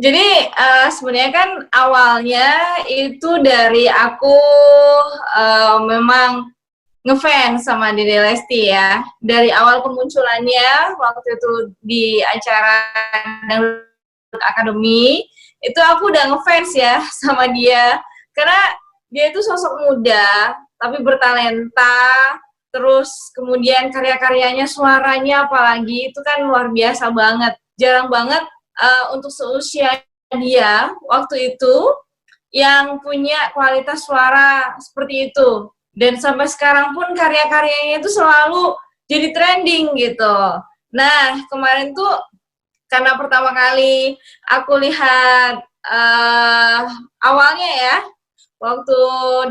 Jadi sebenarnya kan awalnya itu dari aku memang ngefans sama Dede Lesti ya. Dari awal kemunculannya waktu itu di acara Dangdut Academy, itu aku udah ngefans ya sama dia. Karena dia itu sosok muda, tapi bertalenta, terus kemudian karya-karyanya, suaranya apalagi, itu kan luar biasa banget. Jarang banget untuk seusia dia waktu itu yang punya kualitas suara seperti itu. Dan sampai sekarang pun karya-karyanya itu selalu jadi trending gitu. Nah, kemarin tuh karena pertama kali aku lihat awalnya ya, waktu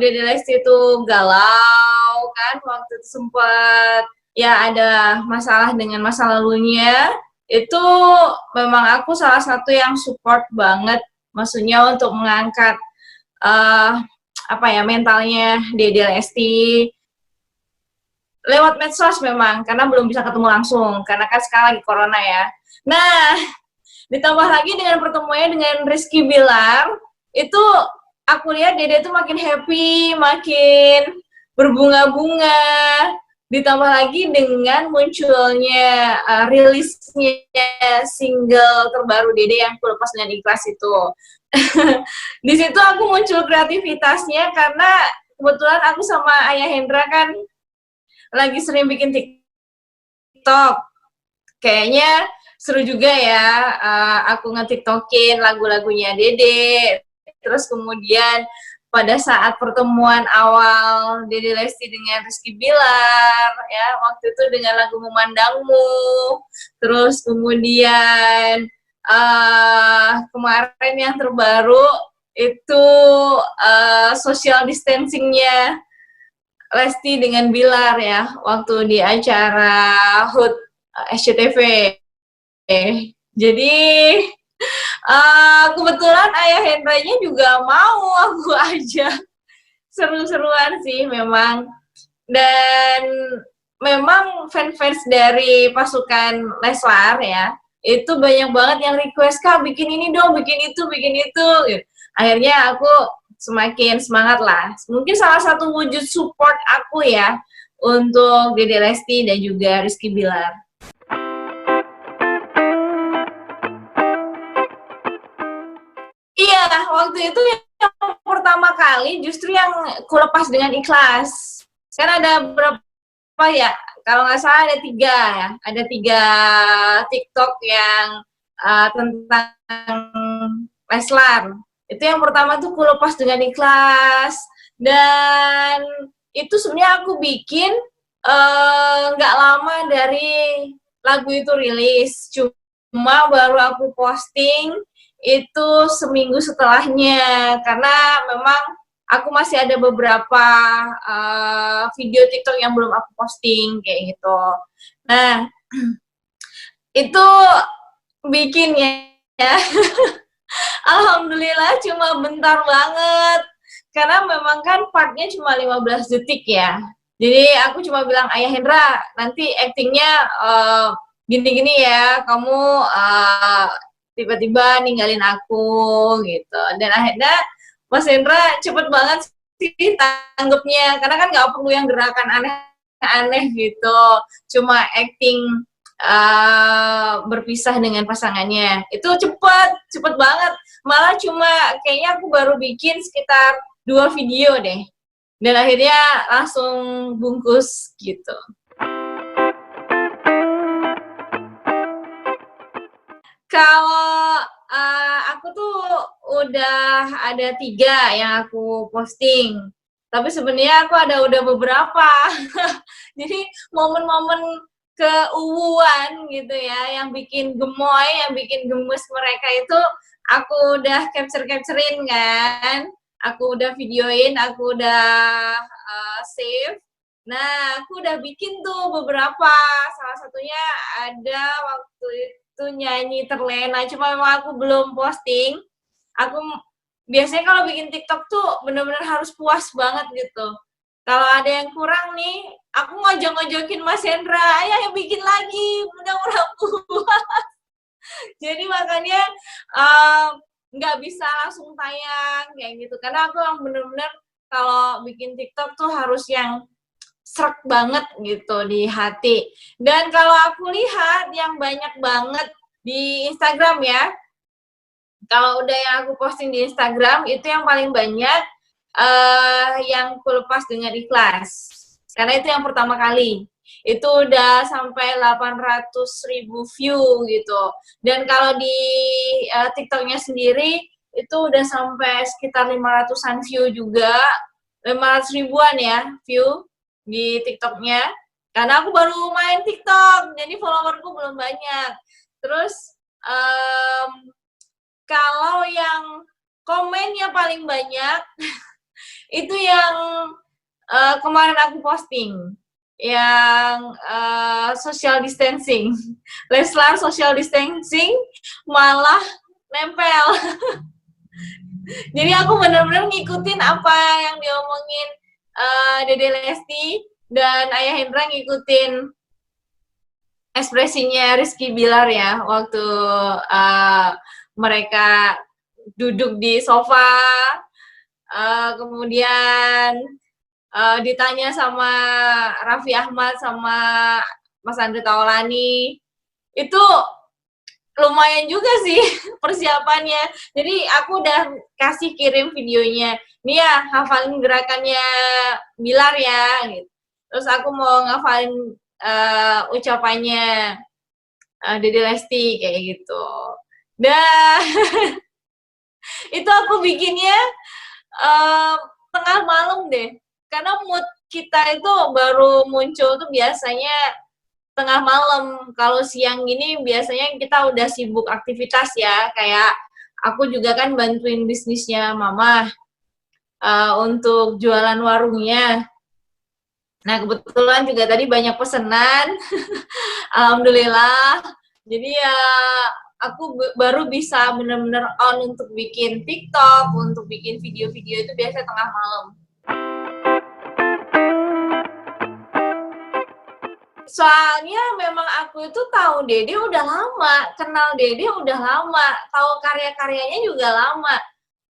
Dede Lesti itu galau kan, waktu itu sempat ya ada masalah dengan masa lalunya, itu memang aku salah satu yang support banget, maksudnya untuk mengangkat uh, apa ya, mentalnya Dede Lesti lewat medsos memang, karena belum bisa ketemu langsung karena kan sekarang lagi corona ya. Nah, ditambah lagi dengan pertemuannya dengan Rizky Bilar, itu aku lihat Dede tuh makin happy, makin berbunga-bunga. Ditambah lagi dengan munculnya rilisnya single terbaru Dede yang Ku Lepas Dengan Ikhlas itu. Di situ aku muncul kreativitasnya karena kebetulan aku sama Ayah Hendra kan lagi sering bikin TikTok. Kayaknya seru juga ya, aku nge-tiktokin lagu-lagunya Dede. Terus kemudian pada saat pertemuan awal Dede Lesti dengan Rizky Bilar, ya waktu itu dengan lagu Memandangmu. Terus kemudian kemarin yang terbaru itu social distancingnya Lesti dengan Bilar ya, waktu di acara HUT SCTV. Jadi kebetulan Ayah Hendranya juga mau aku ajak. Seru-seruan sih memang. Dan memang fans-fans dari pasukan Leslar ya, itu banyak banget yang request, Kak bikin ini dong, bikin itu, bikin itu. Akhirnya aku semakin semangat lah. Mungkin salah satu wujud support aku ya untuk Dede Lesti dan juga Rizky Bilar. Iya, waktu itu yang pertama kali justru yang Ku Lepas Dengan Ikhlas. Kan ada berapa ya? Kalau nggak salah ada 3 ya. Ada 3 TikTok yang tentang Leslar. Itu yang pertama tuh Ku Lepas Dengan Ikhlas. Dan itu sebenarnya aku bikin nggak lama dari lagu itu rilis. Cuma baru aku posting itu seminggu setelahnya, karena memang aku masih ada beberapa video TikTok yang belum aku posting kayak gitu. Nah, itu bikinnya ya. Alhamdulillah cuma bentar banget. Karena memang kan partnya cuma 15 detik ya. Jadi aku cuma bilang, Ayah Hendra, nanti actingnya gini-gini ya, kamu tiba-tiba ninggalin aku gitu. Dan akhirnya Mas Hendra cepet banget sih tanggapnya, karena kan nggak perlu yang gerakan aneh-aneh gitu, cuma acting berpisah dengan pasangannya. Itu cepet banget. Malah cuma kayaknya aku baru bikin sekitar 2 video deh. Dan akhirnya langsung bungkus gitu. Kalau aku tuh udah ada 3 yang aku posting. Tapi sebenarnya aku udah beberapa. Jadi momen-momen keuuan gitu ya, yang bikin gemoy, yang bikin gemes mereka itu aku udah capture-capturein kan. Aku udah videoin, aku udah save. Nah, aku udah bikin tuh beberapa. Salah satunya ada waktu itu nyanyi Terlena, cuma memang aku belum posting. Aku biasanya kalau bikin TikTok tuh bener-bener harus puas banget gitu. Kalau ada yang kurang nih, aku ngojok-ngojokin Mas Hendra, ayo bikin lagi, mudah-mudahan puas. Jadi makanya eee, nggak bisa langsung tayang kayak gitu, karena aku yang bener-bener kalau bikin TikTok tuh harus yang sreg banget gitu di hati. Dan kalau aku lihat yang banyak banget di Instagram ya, kalau udah yang aku posting di Instagram itu yang paling banyak, yang kulepas dengan ikhlas. Karena itu yang pertama kali. Itu udah sampai 800.000 view gitu. Dan kalau di TikToknya sendiri itu udah sampai sekitar 500-an view juga, 500 ribuan ya view di TikToknya. Karena aku baru main TikTok, jadi followerku belum banyak. Terus um, kalau yang komennya paling banyak itu yang kemarin aku posting yang social distancing. Leslar social distancing malah nempel. Jadi aku bener-bener ngikutin apa yang diomongin Dede Lesti dan Ayah Hendra ngikutin ekspresinya Rizky Bilar ya waktu mereka duduk di sofa, kemudian ditanya sama Raffi Ahmad sama Mas Andre Taulani, itu lumayan juga sih persiapannya. Jadi aku udah kasih kirim videonya, nih ya hafalin gerakannya Bilar ya, gitu. Terus aku mau ngafalin ucapannya Dede Lesti kayak gitu. Dan itu aku bikinnya uh, tengah malam deh, karena mood kita itu baru muncul tuh biasanya tengah malam. Kalau siang gini biasanya kita udah sibuk aktivitas ya, kayak aku juga kan bantuin bisnisnya mama untuk jualan warungnya. Nah kebetulan juga tadi banyak pesanan, alhamdulillah. Jadi ya aku baru bisa bener-bener on untuk bikin TikTok, untuk bikin video-video itu biasa tengah malam. Soalnya memang aku itu tahu Dede udah lama, kenal Dede udah lama, tahu karya-karyanya juga lama,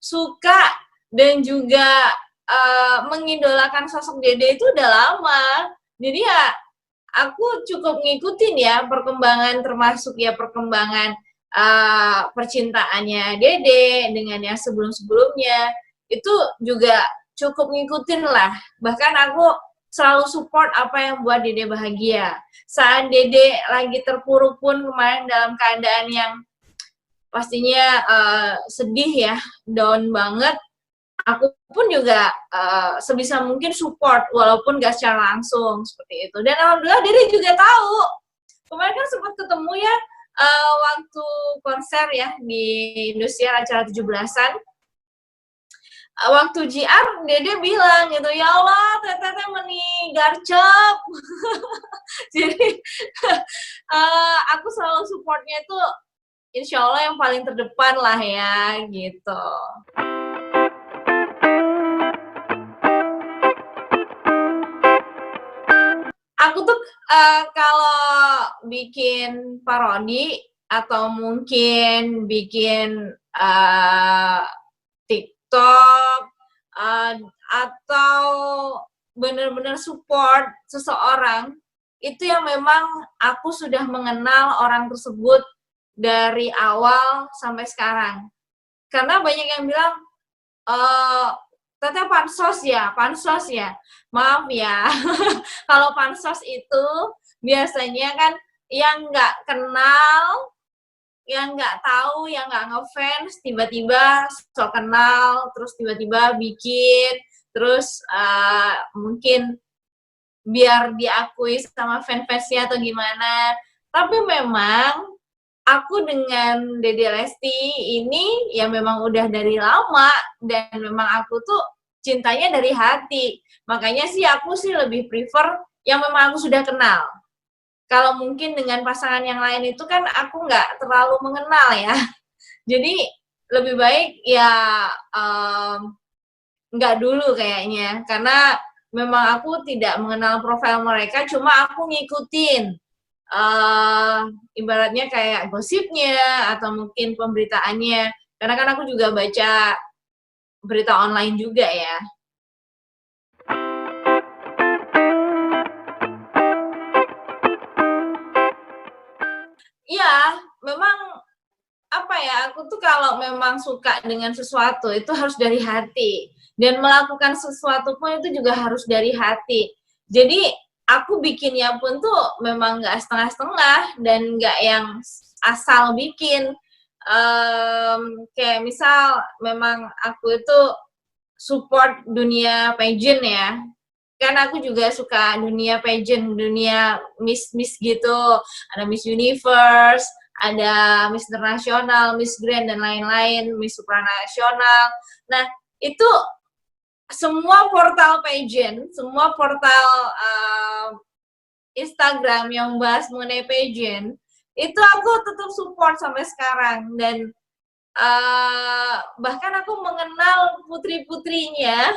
suka dan juga mengidolakan sosok Dede itu udah lama. Jadi ya aku cukup ngikutin ya perkembangan, termasuk ya perkembangan percintaannya Dede dengan yang sebelum-sebelumnya, itu juga cukup ngikutin lah. Bahkan aku selalu support apa yang buat Dede bahagia. Saat Dede lagi terpuruk pun kemarin dalam keadaan yang pastinya sedih ya, down banget, aku pun juga sebisa mungkin support walaupun gak secara langsung seperti itu. Dan alhamdulillah Dede juga tahu. Kemarin kan sempat ketemu ya waktu konser ya di Indosiar acara 17-an. Waktu JR Dede bilang gitu, ya Allah teteh meni garcep. Jadi aku selalu supportnya itu insya Allah yang paling terdepan lah ya gitu. Aku tuh kalau bikin parodi atau mungkin bikin TikTok atau benar-benar support seseorang, itu yang memang aku sudah mengenal orang tersebut dari awal sampai sekarang. Karena banyak yang bilang, Teteh pansos ya. Maaf ya, kalau pansos itu biasanya kan yang nggak kenal, yang nggak tahu, yang nggak ngefans, tiba-tiba sok kenal, terus tiba-tiba bikin, terus mungkin biar diakui sama fans-fansnya atau gimana. Tapi memang aku dengan Dede Lesti ini ya memang udah dari lama, dan memang aku tuh cintanya dari hati. Makanya sih aku sih lebih prefer yang memang aku sudah kenal. Kalau mungkin dengan pasangan yang lain itu kan aku nggak terlalu mengenal ya. Jadi lebih baik ya nggak dulu kayaknya. Karena memang aku tidak mengenal profil mereka, cuma aku ngikutin uh, ibaratnya kayak gosipnya atau mungkin pemberitaannya. Karena kan aku juga baca berita online juga ya. Iya, memang apa ya, aku tuh kalau memang suka dengan sesuatu itu harus dari hati. Dan melakukan sesuatu pun itu juga harus dari hati. Jadi aku bikinnya pun tuh memang nggak setengah-setengah dan nggak yang asal bikin. Kayak misal memang aku itu support dunia pageant ya, kan aku juga suka dunia pageant, dunia Miss gitu, ada Miss Universe, ada Miss Internasional, Miss Grand dan lain-lain, Miss Supranasional. Nah, itu semua portal pageant, semua portal Instagram yang bahas mengenai pageant, itu aku tetap support sampai sekarang. Dan bahkan aku mengenal putri-putrinya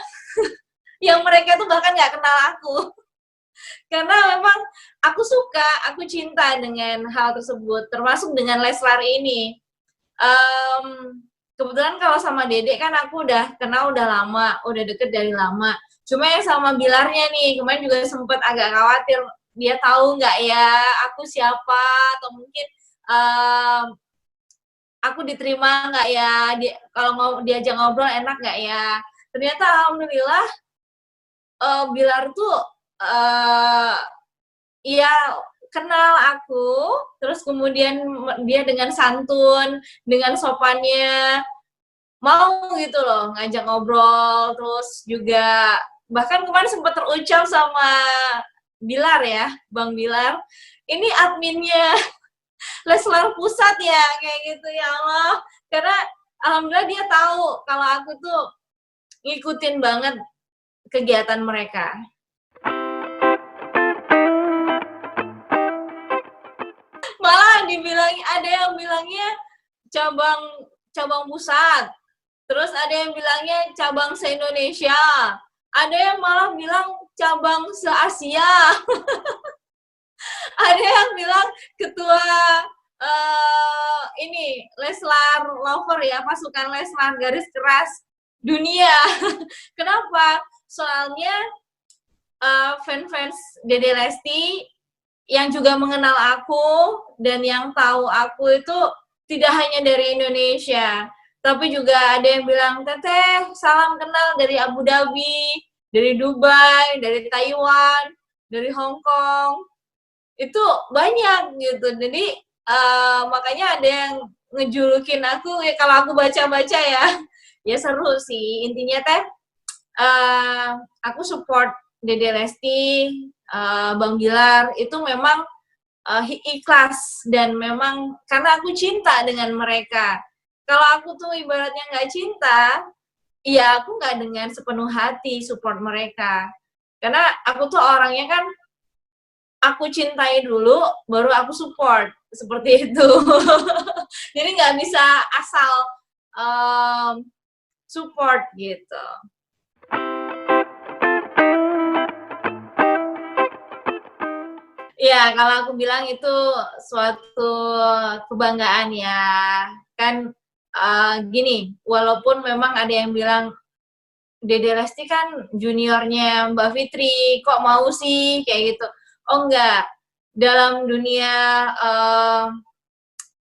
yang mereka tuh bahkan nggak kenal aku. Karena memang aku suka, aku cinta dengan hal tersebut, termasuk dengan Leslar ini. Kebetulan kalau sama Dedek kan aku udah kenal udah lama, udah deket dari lama. Cuma yang sama Bilarnya nih, kemarin juga sempet agak khawatir, dia tahu nggak ya aku siapa, atau mungkin aku diterima nggak ya, kalau mau diajak ngobrol enak nggak ya. Ternyata alhamdulillah Bilar tuh iya kenal aku, terus kemudian dia dengan santun, dengan sopannya mau gitu loh ngajak ngobrol, terus juga bahkan kemarin sempat terucap sama Bilar ya, Bang Bilar, ini adminnya Leslar Pusat ya, kayak gitu ya Allah. Karena alhamdulillah dia tahu kalau aku tuh ngikutin banget kegiatan mereka. Malah dibilang ada yang bilangnya cabang pusat, terus ada yang bilangnya cabang se-Indonesia, ada yang malah bilang cabang se-Asia. Ada yang bilang ketua ini Leslar Lover ya, pasukan Leslar garis keras dunia. Kenapa? Soalnya fans-fans Dede Lesti yang juga mengenal aku dan yang tahu aku itu tidak hanya dari Indonesia, tapi juga ada yang bilang, Teteh, salam kenal dari Abu Dhabi, dari Dubai, dari Taiwan, dari Hong Kong. Itu banyak gitu. Jadi makanya ada yang ngejulukin aku, ya kalau aku baca-baca ya, ya seru sih. Intinya teh, aku support Dede Lesti, Bang Bilar, itu memang ikhlas dan memang karena aku cinta dengan mereka. Kalau aku tuh ibaratnya nggak cinta, ya aku nggak dengan sepenuh hati support mereka. Karena aku tuh orangnya kan, aku cintai dulu, baru aku support, seperti itu. Jadi nggak bisa asal support gitu. Iya, kalau aku bilang itu suatu kebanggaan ya. Kan gini, walaupun memang ada yang bilang Dede Lesti kan juniornya Mbak Fitri, kok mau sih kayak gitu. Oh enggak, dalam dunia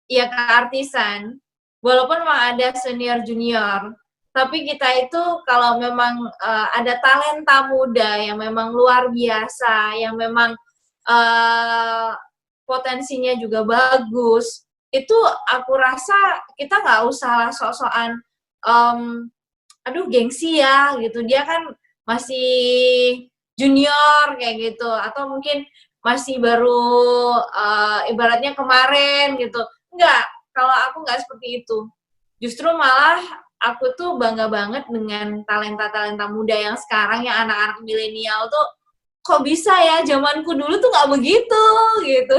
ya keartisan, walaupun memang ada senior junior, tapi kita itu kalau memang ada talenta muda yang memang luar biasa, yang memang potensinya juga bagus, itu aku rasa kita nggak usah sok-sokan aduh gengsi ya gitu, dia kan masih junior kayak gitu, atau mungkin masih baru ibaratnya kemarin gitu. Enggak, kalau aku nggak seperti itu. Justru malah aku tuh bangga banget dengan talenta-talenta muda yang sekarang, yang anak-anak milenial tuh kok bisa ya, zamanku dulu tuh nggak begitu gitu.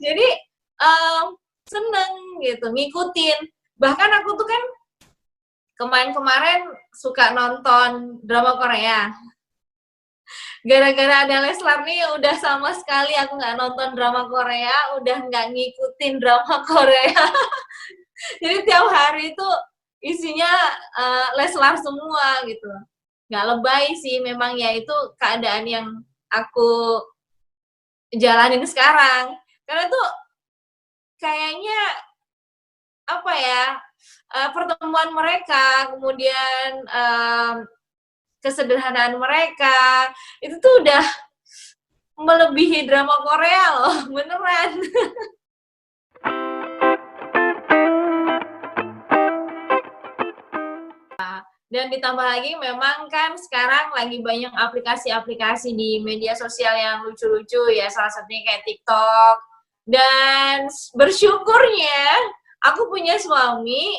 Jadi seneng gitu ngikutin. Bahkan aku tuh kan kemarin-kemarin suka nonton drama Korea. gara-gara ada Leslar nih udah sama sekali aku nggak nonton drama Korea, udah nggak ngikutin drama Korea. Jadi tiap hari itu isinya Leslar semua gitu. Nggak lebay sih, memang ya itu keadaan yang aku jalanin sekarang. Karena tuh kayaknya apa ya, pertemuan mereka, kemudian kesederhanaan mereka, itu tuh udah melebihi drama Korea loh, beneran. Dan ditambah lagi memang kan sekarang lagi banyak aplikasi-aplikasi di media sosial yang lucu-lucu ya, salah satunya kayak TikTok. Dan bersyukurnya aku punya suami,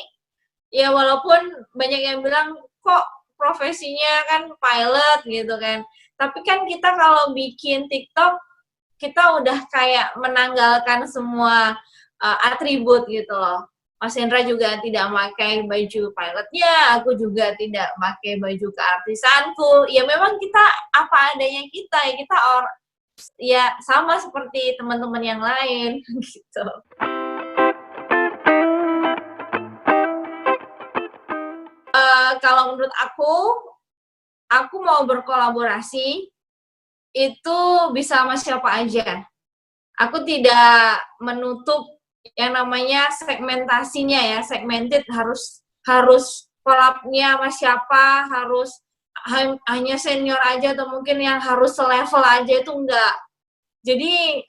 ya walaupun banyak yang bilang kok profesinya kan pilot gitu kan. Tapi kan kita kalau bikin TikTok, kita udah kayak menanggalkan semua atribut gitu loh. Mas Hendra juga tidak pakai baju pilotnya, aku juga tidak pakai baju keartisanku. Ya memang kita apa adanya kita, ya kita ya sama seperti teman-teman yang lain gitu. Kalau menurut aku mau berkolaborasi itu bisa sama siapa aja. Aku tidak menutup yang namanya segmentasinya ya, segmented harus collab-nya sama siapa, harus hanya senior aja atau mungkin yang harus selevel aja, itu enggak. Jadi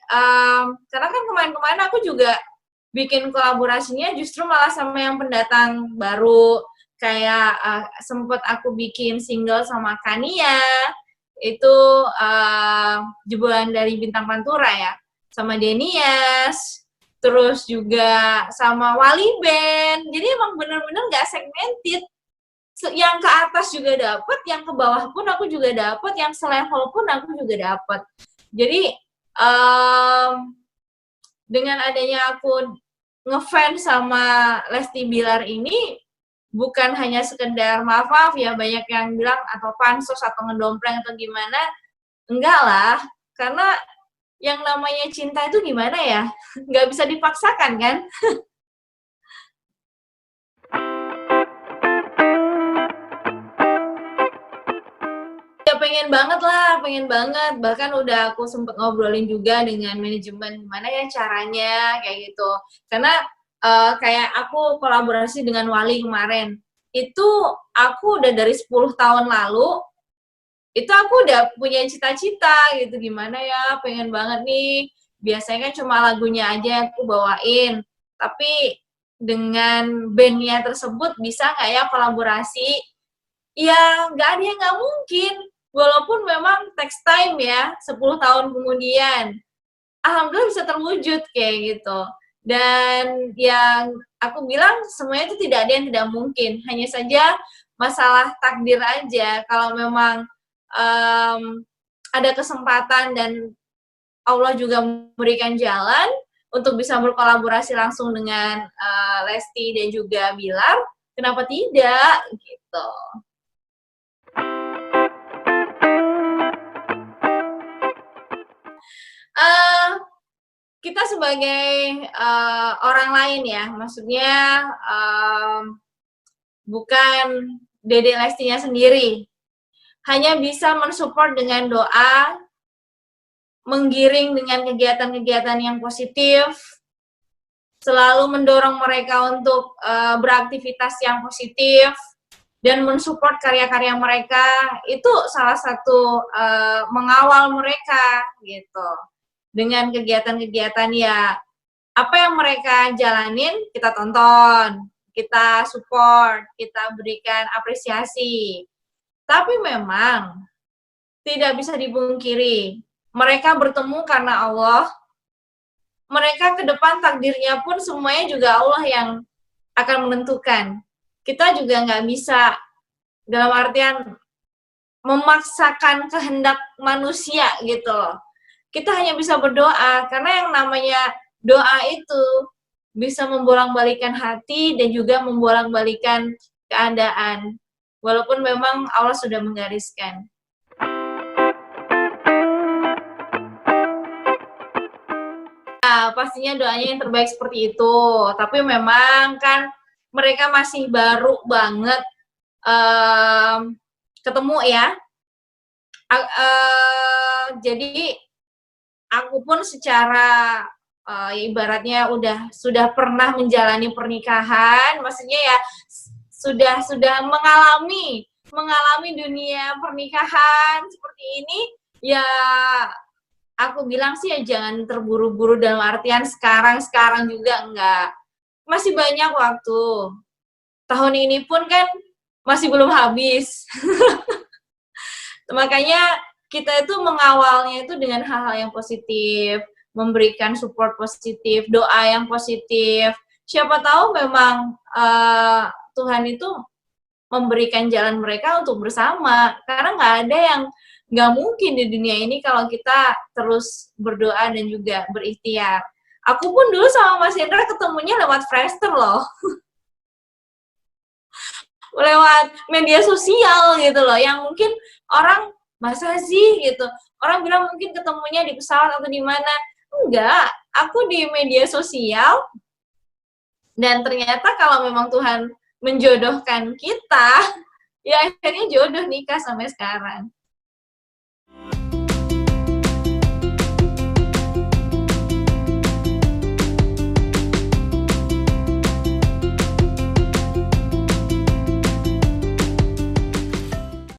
karena kan kemarin-kemarin aku juga bikin kolaborasinya justru malah sama yang pendatang baru, kayak sempet aku bikin single sama Kania, itu jebolan dari Bintang Pantura ya, sama Denias, terus juga sama Wali Band. Jadi emang bener-bener gak segmented. Yang ke atas juga dapet, yang ke bawah pun aku juga dapet, yang selevel pun aku juga dapet. Jadi dengan adanya aku ngefans sama Lesti Bilar ini, bukan hanya sekedar maaf ya, banyak yang bilang atau pansos atau ngedompleng atau gimana. Enggak lah, karena yang namanya cinta itu gimana ya, nggak bisa dipaksakan kan. Ya pengen banget, bahkan udah aku sempet ngobrolin juga dengan manajemen gimana ya caranya kayak gitu. Karena kayak aku kolaborasi dengan Wali kemarin, itu aku udah dari 10 tahun lalu, itu aku udah punya cita-cita gitu, gimana ya, pengen banget nih, biasanya kan cuma lagunya aja yang aku bawain, tapi dengan bandnya tersebut bisa nggak ya kolaborasi? Ya nggak ada yang nggak mungkin, walaupun memang text time ya, 10 tahun kemudian. Alhamdulillah bisa terwujud kayak gitu. Dan yang aku bilang semuanya itu tidak ada yang tidak mungkin, hanya saja masalah takdir aja. Kalau memang ada kesempatan dan Allah juga memberikan jalan untuk bisa berkolaborasi langsung dengan Lesti dan juga Bilar, kenapa tidak gitu. Kita sebagai orang lain ya, maksudnya bukan Dede Lestinya sendiri, hanya bisa mensupport dengan doa, menggiring dengan kegiatan-kegiatan yang positif, selalu mendorong mereka untuk beraktivitas yang positif, dan mensupport karya-karya mereka. Itu salah satu mengawal mereka gitu. Dengan kegiatan-kegiatan ya, apa yang mereka jalanin kita tonton, kita support, kita berikan apresiasi. Tapi memang tidak bisa dipungkiri, mereka bertemu karena Allah. Mereka ke depan takdirnya pun semuanya juga Allah yang akan menentukan. Kita juga nggak bisa dalam artian memaksakan kehendak manusia gitu loh. Kita hanya bisa berdoa, karena yang namanya doa itu bisa membolak-balikan hati dan juga membolak-balikan keadaan. Walaupun memang Allah sudah menggariskan. pastinya doanya yang terbaik seperti itu. Tapi memang kan mereka masih baru banget ketemu ya. Jadi aku pun secara ibaratnya sudah pernah menjalani pernikahan, maksudnya ya sudah mengalami dunia pernikahan seperti ini, ya aku bilang sih ya jangan terburu-buru dalam artian sekarang juga enggak. Masih banyak waktu. Tahun ini pun kan masih belum habis. Makanya kita itu mengawalnya itu dengan hal-hal yang positif, memberikan support positif, doa yang positif. Siapa tahu memang Tuhan itu memberikan jalan mereka untuk bersama. Karena nggak mungkin di dunia ini kalau kita terus berdoa dan juga berikhtiar. Aku pun dulu sama Mas Hendra ketemunya lewat Friendster loh. Lewat media sosial gitu loh, yang mungkin orang masa sih gitu, orang bilang mungkin ketemunya di pesawat atau di mana. Enggak, aku di media sosial, dan ternyata kalau memang Tuhan menjodohkan kita, ya akhirnya jodoh nikah sampai sekarang.